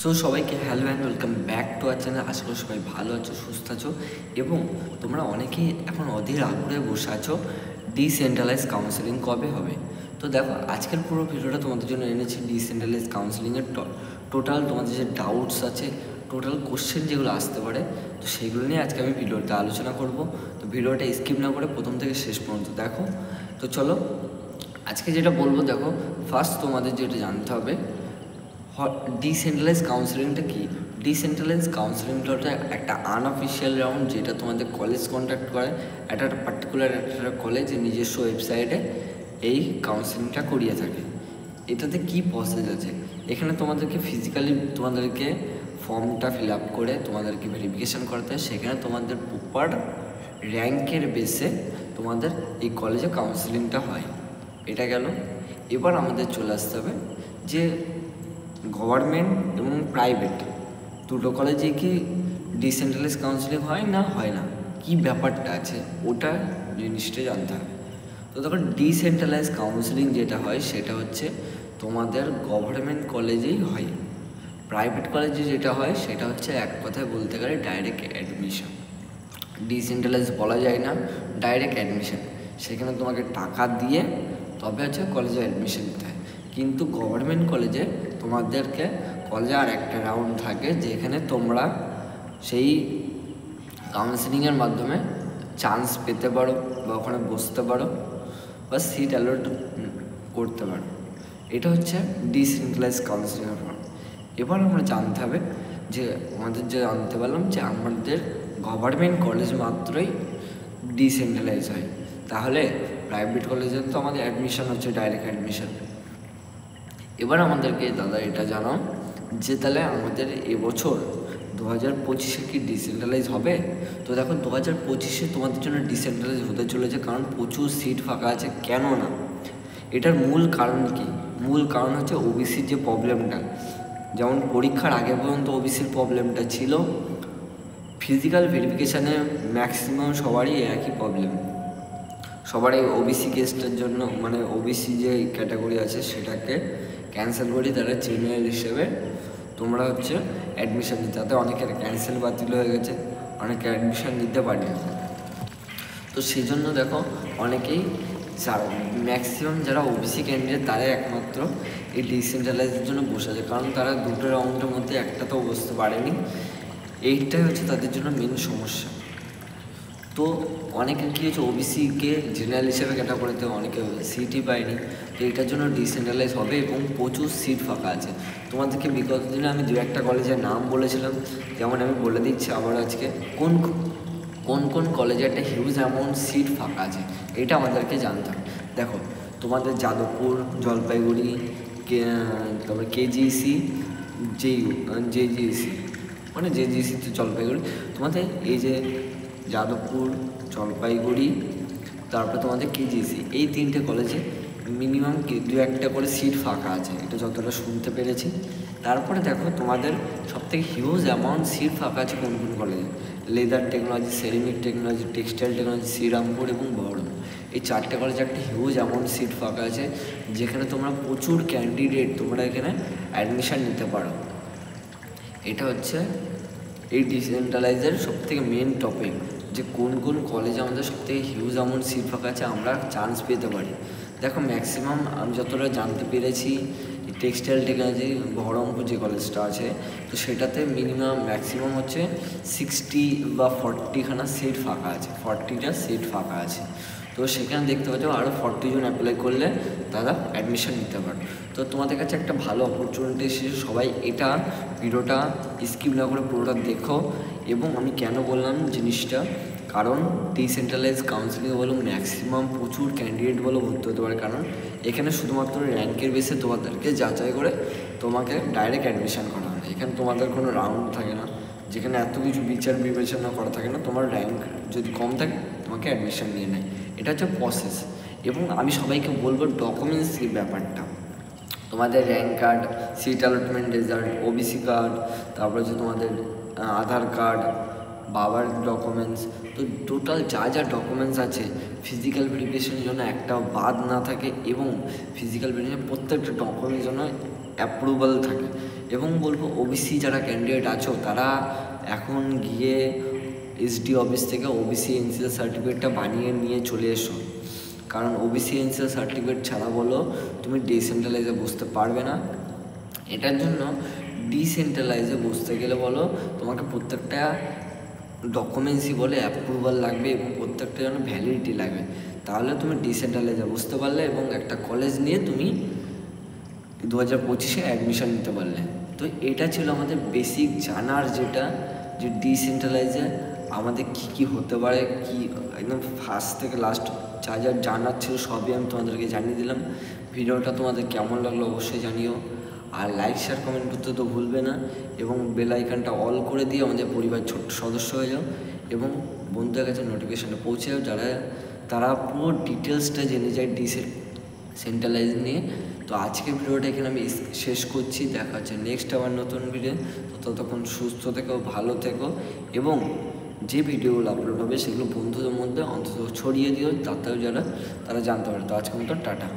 So সবাইকে hello and welcome back to our channel. আশা করি সবাই ভালো আছো, সুস্থ আছো এবং তোমরা অনেকেই এখন অধীর আগ্রহে বসে আছো ডিসেন্ট্রালাইজ কাউন্সেলিং কবে হবে। তো দেখো, আজকের পুরো ভিডিওটা তোমাদের জন্য এনেছি ডিসেন্ট্রালাইজ কাউন্সেলিংয়ের টোটাল তোমাদের যে ডাউটস আছে, টোটাল কোশ্চেন যেগুলো আসতে পারে, তো সেইগুলো নিয়ে আজকে আমি ভিডিওতে আলোচনা করব। তো ভিডিওটা স্কিপ না করে প্রথম থেকে শেষ পর্যন্ত দেখো। তো চলো আজকে যেটা বলবো, দেখো ফার্স্ট তোমাদের যেটা জানতে হবে ডিসেন্ট্রালাইজ কাউন্সেলিংটা কী। ডিসেন্ট্রালাইজ কাউন্সেলিংটা একটা আনঅফিসিয়াল রাউন্ড, যেটা তোমাদের কলেজ কন্ডাক্ট করে একটা পার্টিকুলার একটা কলেজের নিজস্ব ওয়েবসাইটে এই কাউন্সেলিংটা করিয়ে থাকে। এটাতে কী প্রসেস আছে, এখানে তোমাদেরকে ফিজিক্যালি তোমাদেরকে ফর্মটা ফিল আপ করে তোমাদেরকে ভেরিফিকেশান করতে হয়। সেখানে তোমাদের প্রপার র্যাঙ্কের বেসে তোমাদের এই কলেজে কাউন্সেলিংটা হয়। এটা গেল। এবার আমাদের চলে আসতে হবে যে গভর্নমেন্ট এবং প্রাইভেট দুটো কলেজে কি ডিসেন্ট্রালাইজ কাউন্সেলিং হয় না হয় না, কী ব্যাপারটা আছে ওটা জিনিসটা জানতে হবে। তো দেখো, ডিসেন্ট্রালাইজ কাউন্সেলিং যেটা হয় সেটা হচ্ছে তোমাদের গভর্নমেন্ট কলেজেই হয়। প্রাইভেট কলেজে যেটা হয় সেটা হচ্ছে এক কথায় বলতে গেলে ডাইরেক্ট অ্যাডমিশন। ডিসেন্ট্রালাইজ বলা যায় না, ডাইরেক্ট অ্যাডমিশন। সেখানে তোমাকে টাকা দিয়ে তবে হচ্ছে কলেজে অ্যাডমিশন নিতে হয়। কিন্তু গভর্নমেন্ট কলেজে তোমাদেরকে কলেজে আর একটা রাউন্ড থাকে, যেখানে তোমরা সেই কাউন্সেলিংয়ের মাধ্যমে চান্স পেতে পারো বা ওখানে বসতে পারো বা সিট অ্যালট করতে পারো। এটা হচ্ছে ডিসেন্ট্রালাইজ কাউন্সেলিংয়ের ফর্ম। এবার আমরা জানতে হবে যে আমাদের যে জানতে পারলাম যে আমাদের গভর্নমেন্ট কলেজ মাত্রই ডিসেন্ট্রালাইজ হয়, তাহলে প্রাইভেট কলেজে তো আমাদের অ্যাডমিশন হচ্ছে ডাইরেক্ট অ্যাডমিশন। এবার আমাদেরকে দাদা এটা জানাও যে তাহলে আমাদের এবছর 2025-এ কি ডিসেন্ট্রালাইজ হবে। তো দেখো, 2025-এ তোমাদের জন্য ডিসেন্ট্রালাইজ হতে চলেছে, কারণ প্রচুর সিট ফাঁকা আছে। কেন না, এটার মূল কারণ কি? মূল কারণ হচ্ছে ওবিসির যে প্রবলেমটা। যেমন পরীক্ষার আগে পর্যন্ত ওবিসির প্রবলেমটা ছিল, ফিজিক্যাল ভেরিফিকেশানে ম্যাক্সিমাম সবারই একই প্রবলেম। সবার এই ওবিসি কেসটার জন্য, মানে ওবিসি যে ক্যাটাগরি আছে সেটাকে ক্যান্সেল করি, তারা জেনারেল হিসেবে তোমরা হচ্ছে অ্যাডমিশান দিতে। তাতে অনেকের ক্যান্সেল বাতিল হয়ে গেছে, অনেকে অ্যাডমিশান দিতে পারেনি। তো সেই জন্য দেখো, অনেকেই ম্যাক্সিমাম যারা ওবিসি ক্যান্ডিডেট তারাই একমাত্র এই ডিসেন্ট্রালাইজের জন্য বসে আছে, কারণ তারা দুটো রাউন্ডের মধ্যে একটা তো বসতে পারেনি। এইটাই হচ্ছে তাদের জন্য মেন সমস্যা। তো অনেকে কী হচ্ছে, ওবিসিকে জেনারেল হিসেবে ক্যাটাগরিতে অনেকে সিটই পায়নি। তো এটার জন্য ডিসেন্ট্রালাইজ হবে এবং প্রচুর সিট ফাঁকা আছে। তোমাদেরকে বিগত দিনে আমি দু একটা কলেজের নাম বলেছিলাম, যেমন আমি বলে দিচ্ছি আবার আজকে কোন কোন কোন কলেজে একটা হিউজ অ্যামাউন্ট সিট ফাঁকা আছে, এটা আমাদেরকে জানতে হবে। দেখো, তোমাদের যাদবপুর, জলপাইগুড়ি, তারপরে কেজিসি, জেজিসি, মানে জেজিসি তো জলপাইগুড়ি, তোমাদের এই যে যাদবপুর, জলপাইগুড়ি, তারপরে তোমাদের কেজিসি, এই তিনটে কলেজে মিনিমাম দু একটা করে সিট ফাঁকা আছে, এটা যতটা শুনতে পেরেছি। তারপরে দেখো, তোমাদের সবথেকে হিউজ অ্যামাউন্ট সিট ফাঁকা আছে কোন কোন কলেজে? Leather technology, ceramic technology, textile technology, Serampore এবং বহরম। এই চারটে কলেজে একটা হিউজ অ্যামাউন্ট সিট ফাঁকা আছে, যেখানে তোমরা প্রচুর ক্যান্ডিডেট তোমরা এখানে অ্যাডমিশান নিতে পারো। এটা হচ্ছে এই ডিসেন্ট্রালাইজের সবথেকে মেন টপিক, যে কোন কোন কলেজে আমাদের সবথেকে হিউজ অ্যামাউন্ট সিট ফাঁকা আছে, আমরা চান্স পেতে পারি। দেখো, ম্যাক্সিমাম আমি যতটা জানতে পেরেছি, টেক্সটাইল টেকনোলজি বহরমপুর যে কলেজটা আছে, তো সেটাতে মিনিমাম ম্যাক্সিমাম হচ্ছে 60 বা 40খানা সিট ফাঁকা আছে, 40টা সিট ফাঁকা আছে। তো সেখানে দেখতে পাচ্ছ আরও 40 জন অ্যাপ্লাই করলে তারা অ্যাডমিশন নিতে পারে। তো তোমাদের কাছে একটা ভালো অপরচুনিটি এসেছে, সবাই এটা ভিডিওটা স্কিপ না করে পুরোটা দেখো। এবং আমি কেন বললাম জিনিসটা, কারণ ডিসেন্ট্রালাইজ কাউন্সিলিং বলো ম্যাক্সিমাম প্রচুর ক্যান্ডিডেট বলো ভর্তি হতে পারে, কারণ এখানে শুধুমাত্র র্যাঙ্কের বেসে তোমাদেরকে যাচাই করে তোমাকে ডাইরেক্ট অ্যাডমিশান করা হয়। এখানে তোমাদের কোনো রাউন্ড থাকে না, যেখানে এত কিছু বিচার বিবেচনা করা থাকে না। তোমার র্যাঙ্ক যদি কম থাকে তোমাকে অ্যাডমিশান নিয়ে নেয়, এটা হচ্ছে প্রসেস। এবং আমি সবাইকে বলবো ডকুমেন্টসের ব্যাপারটা, তোমাদের rank card, seat allotment result, OBC card, তারপর হচ্ছে তোমাদের আধার কার্ড, বাবার ডকুমেন্টস, তো টোটাল যা যা ডকুমেন্টস আছে ফিজিক্যাল ভেরিফিকেশনের জন্য একটাও বাদ না থাকে, এবং ফিজিক্যাল ভেরিফিকেশন প্রত্যেকটা ডকুমেন্টের জন্য অ্যাপ্রুভাল থাকে। এবং বলবো ওবিসি যারা ক্যান্ডিডেট আছো তারা এখন গিয়ে এসডি অফিস থেকে ওবিসি এনসিএল সার্টিফিকেটটা বানিয়ে নিয়ে চলে এসো, কারণ ওবিসি এনসিএল সার্টিফিকেট ছাড়া বলো তুমি ডিসেন্ট্রালাইজে বসতে পারবে না। এটার জন্য ডিসেন্ট্রালাইজে বসতে গেলে বলো তোমাকে প্রত্যেকটা ডকুমেন্টসই বলে অ্যাপ্রুভাল লাগবে এবং প্রত্যেকটা যেন ভ্যালিডিটি লাগবে, তাহলে তুমি ডিসেন্ট্রালাইজে বসতে পারলে এবং একটা কলেজ নিয়ে তুমি 2025-এ অ্যাডমিশন নিতে পারলে। তো এটা ছিল আমাদের বেসিক জানার, যেটা যে ডিসেন্ট্রালাইজে আমাদের কী কী হতে পারে, কি একদম ফার্স্ট থেকে লাস্ট যা যা জানার ছিল সবই আমি তোমাদেরকে জানিয়ে দিলাম। ভিডিওটা তোমাদের কেমন লাগলো অবশ্যই জানিও, আর লাইক শেয়ার কমেন্ট করতে তো ভুলবে না, এবং বেল আইকনটা অল করে দিয়ে আমাদের পরিবার ছোট্ট সদস্য হয়ে যাও এবং বন্ধুদের কাছে নোটিফিকেশানটা পৌঁছে যাও, তারা পুরো ডিটেলসটা জেনে যায় ডিসেন্ট্রালাইজ নিয়ে। তো আজকের ভিডিওটা এখানে আমি শেষ করছি, দেখা হচ্ছে নেক্সট আবার নতুন ভিডিও। তো ততক্ষণ সুস্থ থেকো, ভালো থেকো, এবং যে ভিডিওগুলো আপলোড হবে সেগুলো বন্ধুদের মধ্যে অন্তত ছড়িয়ে দিও, তাতেও তারা জানতে পারে। তো আজকের মতো টাটা।